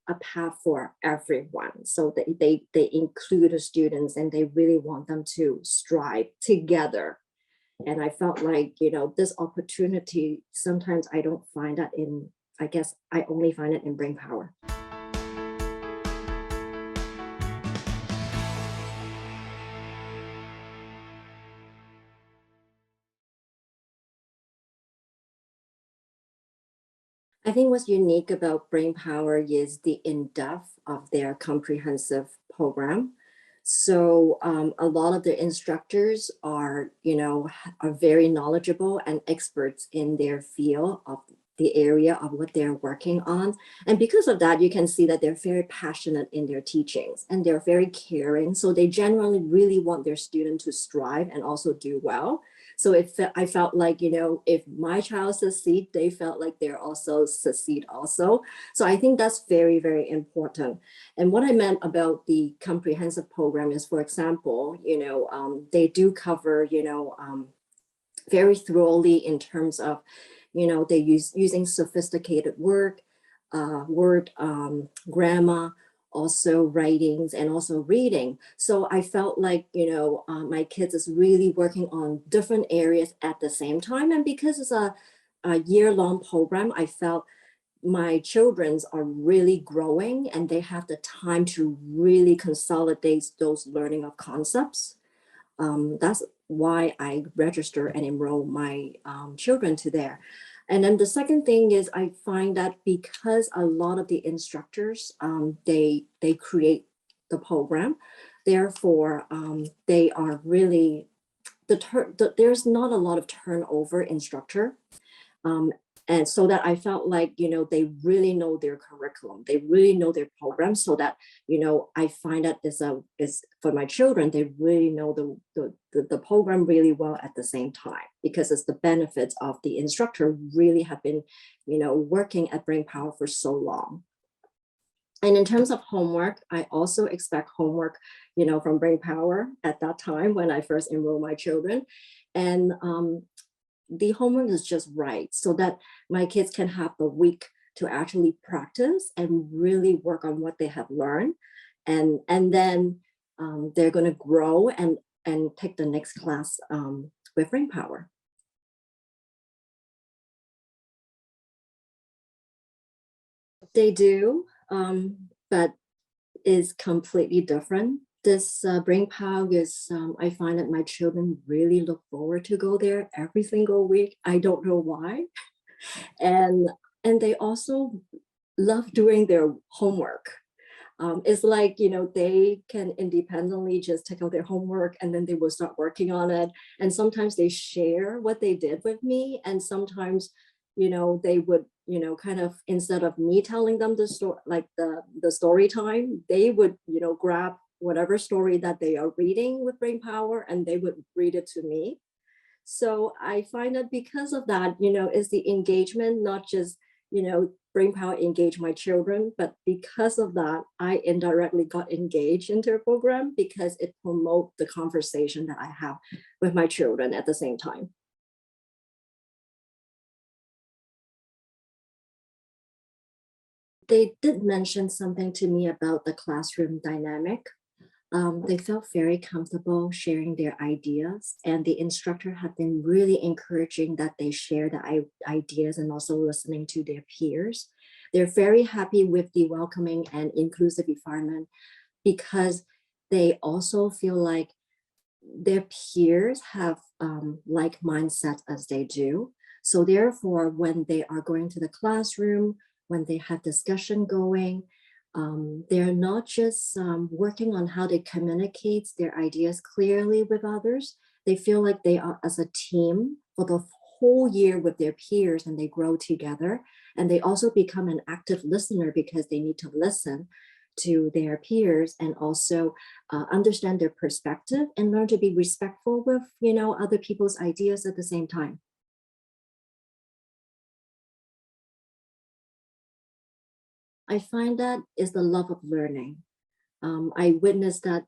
a path for everyone. So they include the students and they really want them to strive together. And I felt like, this opportunity, sometimes I don't find that I guess I only find it in Brain Power. I think what's unique about Brain Power is the in-depth of their comprehensive program. So a lot of the instructors are very knowledgeable and experts in their field of the area of what they're working on. And because of that, you can see that they're very passionate in their teachings and they're very caring. So they generally really want their student to strive and also do well. So I felt like, if my child succeed, they felt like they're also succeed also. So I think that's very, very important. And what I meant about the comprehensive program is, for example, they do cover, very thoroughly in terms of, they using sophisticated word, grammar, also writings and also reading. So I felt like, my kids is really working on different areas at the same time. And because it's a year-long program, I felt my children's are really growing and they have the time to really consolidate those learning of concepts. That's why I register and enroll my children to there. And then the second thing is I find that because a lot of the instructors, they create the program, therefore they are really, there's not a lot of turnover instructor. And so that I felt like, they really know their curriculum, they really know their program, so that, I find that is for my children, they really know the program really well at the same time, because it's the benefits of the instructor really have been, working at Brain Power for so long. And in terms of homework, I also expect homework, from Brain Power at that time when I first enrolled my children. And the homework is just right so that my kids can have the week to actually practice and really work on what they have learned. And then they're going to grow and take the next class with Brain Power. They do, but is completely different. This Brain Power is, I find that my children really look forward to go there every single week. I don't know why. And they also love doing their homework. It's like, they can independently just take out their homework and then they will start working on it. And sometimes they share what they did with me. And sometimes, they would, kind of, instead of me telling them the story, like the story time, they would, grab whatever story that they are reading with Brain Power and they would read it to me. So I find that because of that, is the engagement, not just, Brain Power engage my children, but because of that, I indirectly got engaged into a program because it promotes the conversation that I have with my children at the same time. They did mention something to me about the classroom dynamic. They felt very comfortable sharing their ideas, and the instructor have been really encouraging that they share the ideas and also listening to their peers. They're very happy with the welcoming and inclusive environment because they also feel like their peers have like mindset as they do. So therefore, when they are going to the classroom, when they have discussion going, they're not just working on how they communicate their ideas clearly with others. They feel like they are as a team for the whole year with their peers and they grow together. And they also become an active listener because they need to listen to their peers and also understand their perspective and learn to be respectful with, other people's ideas at the same time. I find that is the love of learning. I witnessed that,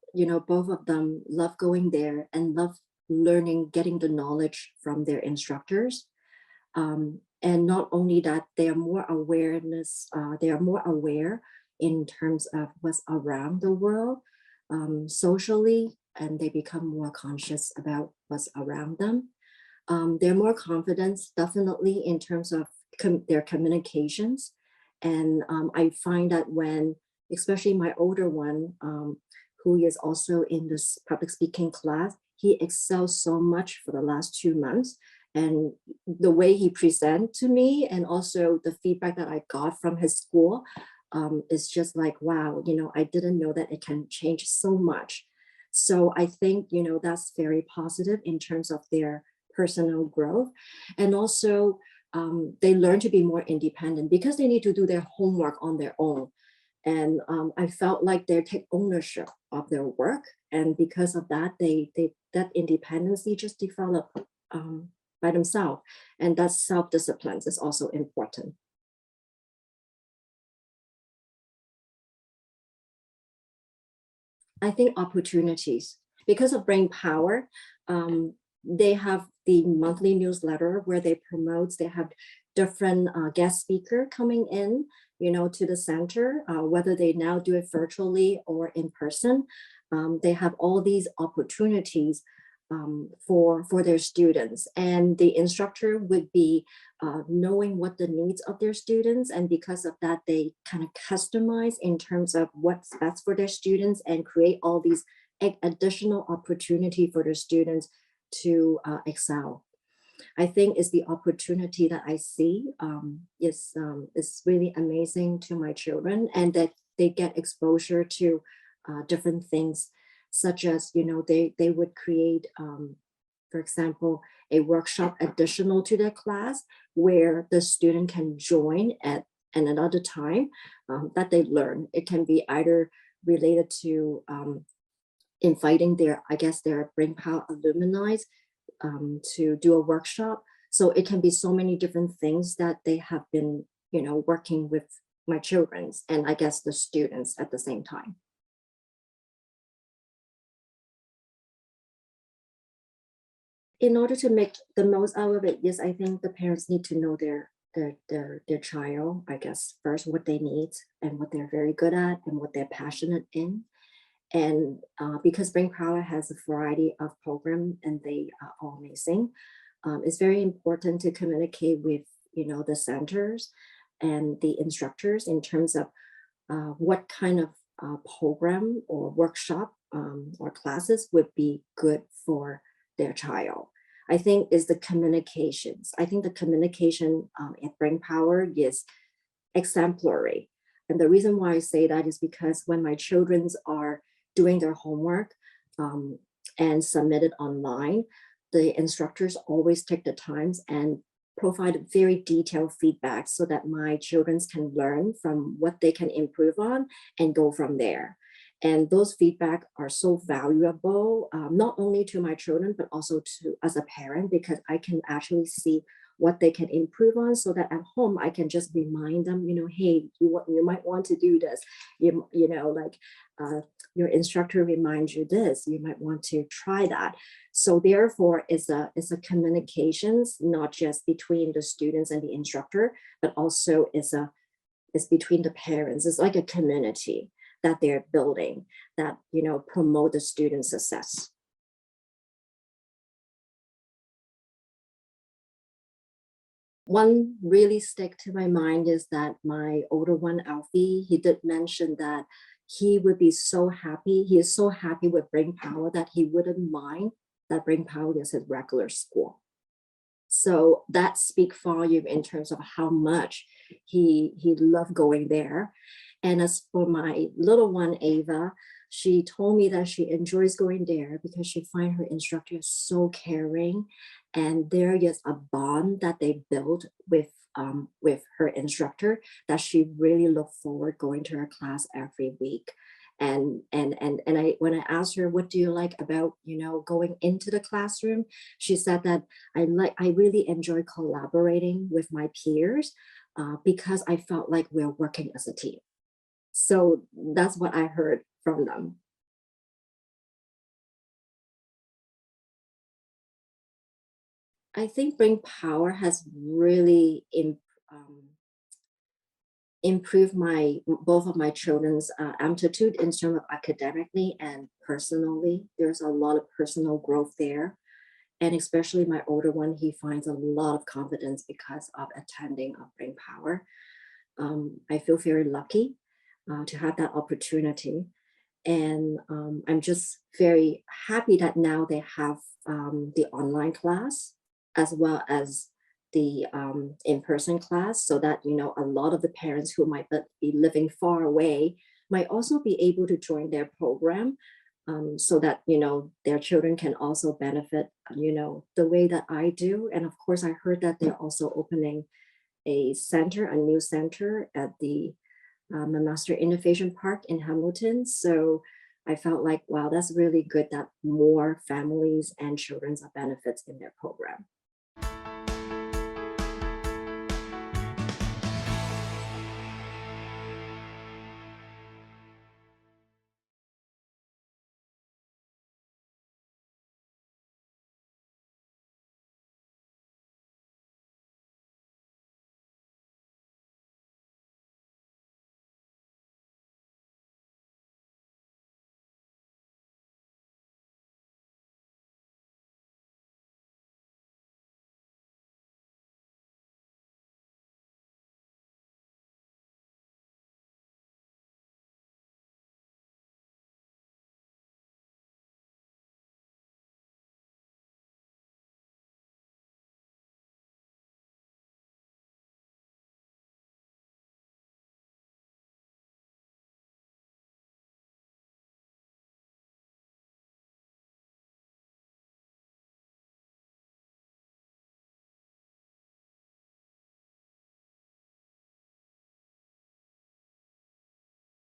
both of them love going there and love learning, getting the knowledge from their instructors. And not only that, they are more aware, in terms of what's around the world socially, and they become more conscious about what's around them. They're more confident, definitely, in terms of their communications. And I find that when, especially my older one, who is also in this public speaking class, he excels so much for the last 2 months. And the way he presents to me, and also the feedback that I got from his school, is just like, wow, I didn't know that it can change so much. So I think, that's very positive in terms of their personal growth. And also, they learn to be more independent because they need to do their homework on their own. And I felt like they take ownership of their work. And because of that, that independence just develop by themselves. And that self-discipline is also important. I think opportunities. Because of Brain Power, they have the monthly newsletter where they have different guest speaker coming in, to the center, whether they now do it virtually or in person. They have all these opportunities for their students, and the instructor would be knowing what the needs of their students, and because of that, they kind of customize in terms of what's best for their students and create all these additional opportunity for their students to excel. I think is the opportunity that I see is really amazing to my children, and that they get exposure to different things, such as they would create, for example, a workshop additional to their class where the student can join at another time that they learn. It can be either related to inviting their Brain Power alumni to do a workshop. So it can be so many different things that they have been, working with my children's and I guess the students at the same time. In order to make the most out of it, yes, I think the parents need to know their child, I guess, first what they need and what they're very good at and what they're passionate in. And because Brain Power has a variety of programs and they are all amazing, it's very important to communicate with the centers and the instructors in terms of what kind of program or workshop or classes would be good for their child. I think is the communications. I think the communication at Brain Power is exemplary. And the reason why I say that is because when my children are doing their homework and submit it online, the instructors always take the times and provide very detailed feedback so that my children can learn from what they can improve on and go from there. And those feedback are so valuable, not only to my children, but also to as a parent, because I can actually see what they can improve on so that at home I can just remind them, hey, you might want to do this. Your instructor reminds you this, you might want to try that. So therefore it's a communications, not just between the students and the instructor, but also it's between the parents. It's like a community that they're building that, promote the student success. One really stick to my mind is that my older one, Alfie, he did mention that he would be so happy. He is so happy with Brain Power that he wouldn't mind that Brain Power is his regular school. So that speaks volume in terms of how much he loved going there. And as for my little one, Ava, she told me that she enjoys going there because she finds her instructor so caring, and there is a bond that they build with her instructor that she really look forward going to her class every week. And I when I asked her, what do you like about going into the classroom, she said that I really enjoy collaborating with my peers because I felt like we're working as a team. So that's what I heard from them. I think Brain Power has really improve my both of my children's aptitude in terms of academically and personally. There's a lot of personal growth there. And especially my older one, he finds a lot of confidence because of attending Brain Power. I feel very lucky to have that opportunity. And I'm just very happy that now they have the online class as well as the in-person class, so that a lot of the parents who might be living far away might also be able to join their program, so that their children can also benefit the way that I do. And of course, I heard that they're also opening a new center at the Master Innovation Park in Hamilton. So I felt like, wow, that's really good that more families and children are benefits in their program.